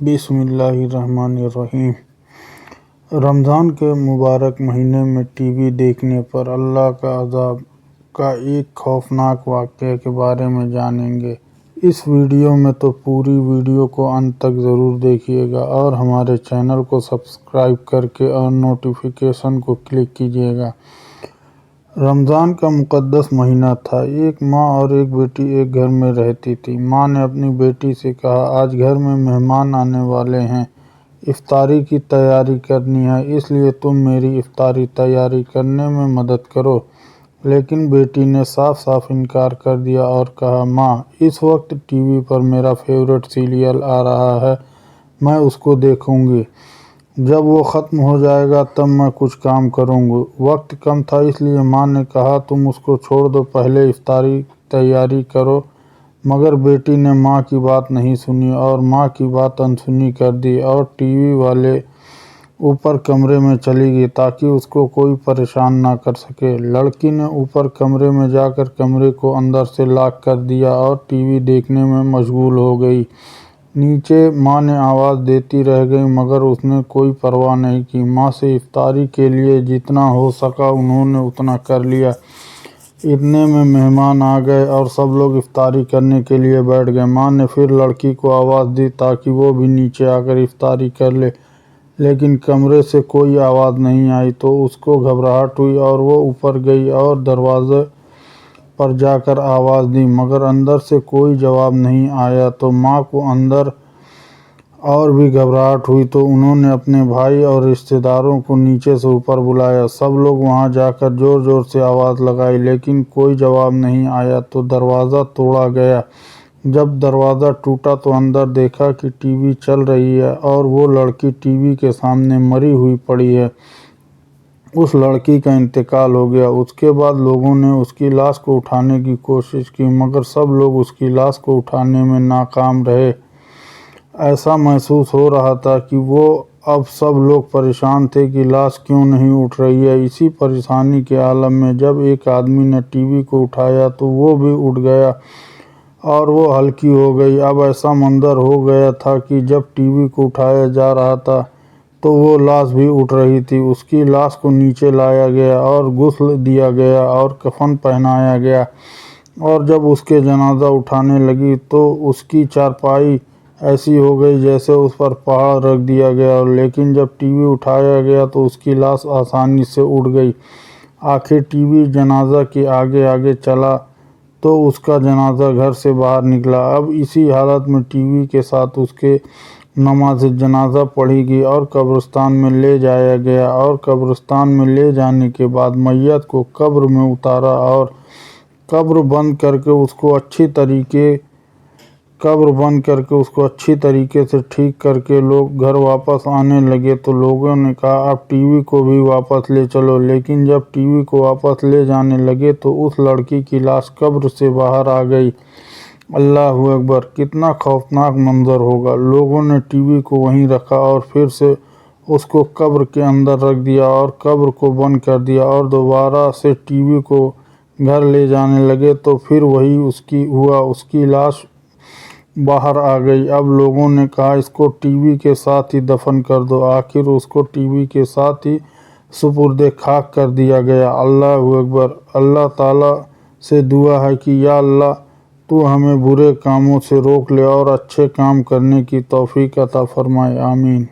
بسم اللہ الرحمن الرحیم۔ رمضان کے مبارک مہینے میں ٹی وی دیکھنے پر اللہ کا عذاب کا ایک خوفناک واقعے کے بارے میں جانیں گے۔ اس ویڈیو میں تو پوری ویڈیو کو انت تک ضرور دیکھیے گا اور ہمارے چینل کو سبسکرائب کرکے اور نوٹیفیکیشن کو کلک کیجیے گا۔ رمضان کا مقدس مہینہ تھا۔ ایک ماں اور ایک بیٹی ایک گھر میں رہتی تھی۔ ماں نے اپنی بیٹی سے کہا، آج گھر میں مہمان آنے والے ہیں، افطاری کی تیاری کرنی ہے، اس لیے تم میری افطاری تیاری کرنے میں مدد کرو۔ لیکن بیٹی نے صاف صاف انکار کر دیا اور کہا، ماں، اس وقت ٹی وی پر میرا فیورٹ سیریل آ رہا ہے، میں اس کو دیکھوں گی، جب وہ ختم ہو جائے گا تب میں کچھ کام کروں گی۔ وقت کم تھا اس لیے ماں نے کہا، تم اس کو چھوڑ دو، پہلے افطاری تیاری کرو۔ مگر بیٹی نے ماں کی بات نہیں سنی اور ماں کی بات انسنی کر دی اور ٹی وی والے اوپر کمرے میں چلی گئی تاکہ اس کو کوئی پریشان نہ کر سکے۔ لڑکی نے اوپر کمرے میں جا کر کمرے کو اندر سے لاک کر دیا اور ٹی وی دیکھنے میں مشغول ہو گئی۔ نیچے ماں نے آواز دیتی رہ گئی مگر اس نے کوئی پرواہ نہیں کی۔ ماں سے افطاری کے لیے جتنا ہو سکا انہوں نے اتنا کر لیا۔ اتنے میں مہمان آ گئے اور سب لوگ افطاری کرنے کے لیے بیٹھ گئے۔ ماں نے پھر لڑکی کو آواز دی تاکہ وہ بھی نیچے آ کر افطاری کر لے، لیکن کمرے سے کوئی آواز نہیں آئی تو اس کو گھبراہٹ ہوئی اور وہ اوپر گئی اور دروازے پر جا کر آواز دی مگر اندر سے کوئی جواب نہیں آیا تو ماں کو اندر اور بھی گھبراہٹ ہوئی تو انہوں نے اپنے بھائی اور رشتہ داروں کو نیچے سے اوپر بلایا۔ سب لوگ وہاں جا کر زور زور سے آواز لگائی لیکن کوئی جواب نہیں آیا تو دروازہ توڑا گیا۔ جب دروازہ ٹوٹا تو اندر دیکھا کہ ٹی وی چل رہی ہے اور وہ لڑکی ٹی وی کے سامنے مری ہوئی پڑی ہے۔ اس لڑکی کا انتقال ہو گیا۔ اس کے بعد لوگوں نے اس کی لاش کو اٹھانے کی کوشش کی مگر سب لوگ اس کی لاش کو اٹھانے میں ناکام رہے۔ ایسا محسوس ہو رہا تھا کہ وہ اب سب لوگ پریشان تھے کہ لاش کیوں نہیں اٹھ رہی ہے۔ اسی پریشانی کے عالم میں جب ایک آدمی نے ٹی وی کو اٹھایا تو وہ بھی اٹھ گیا اور وہ ہلکی ہو گئی۔ اب ایسا منظر ہو گیا تھا کہ جب ٹی وی کو اٹھایا جا رہا تھا تو وہ لاش بھی اٹھ رہی تھی۔ اس کی لاش کو نیچے لایا گیا اور غسل دیا گیا اور کفن پہنایا گیا اور جب اس کے جنازہ اٹھانے لگی تو اس کی چارپائی ایسی ہو گئی جیسے اس پر پہاڑ رکھ دیا گیا، لیکن جب ٹی وی اٹھایا گیا تو اس کی لاش آسانی سے اٹھ گئی۔ آخر ٹی وی جنازہ کے آگے آگے چلا تو اس کا جنازہ گھر سے باہر نکلا۔ اب اسی حالت میں ٹی وی کے ساتھ اس کے نماز جنازہ پڑھی گئی اور قبرستان میں لے جایا گیا اور قبرستان میں لے جانے کے بعد میت کو قبر میں اتارا اور قبر بند کرکے اس کو اچھی طریقے سے ٹھیک کرکے لوگ گھر واپس آنے لگے تو لوگوں نے کہا، اب ٹی وی کو بھی واپس لے چلو۔ لیکن جب ٹی وی کو واپس لے جانے لگے تو اس لڑکی کی لاش قبر سے باہر آ گئی۔ اللہ اکبر! کتنا خوفناک منظر ہوگا۔ لوگوں نے ٹی وی کو وہیں رکھا اور پھر سے اس کو قبر کے اندر رکھ دیا اور قبر کو بند کر دیا اور دوبارہ سے ٹی وی کو گھر لے جانے لگے تو پھر وہی ہوا، اس کی لاش باہر آ گئی۔ اب لوگوں نے کہا، اس کو ٹی وی کے ساتھ ہی دفن کر دو۔ آخر اس کو ٹی وی کے ساتھ ہی سپرد خاک کر دیا گیا۔ اللہ اکبر! اللہ تعالیٰ سے دعا ہے کہ یا اللہ تو ہمیں برے کاموں سے روک لے اور اچھے کام کرنے کی توفیق عطا فرمائے، آمین۔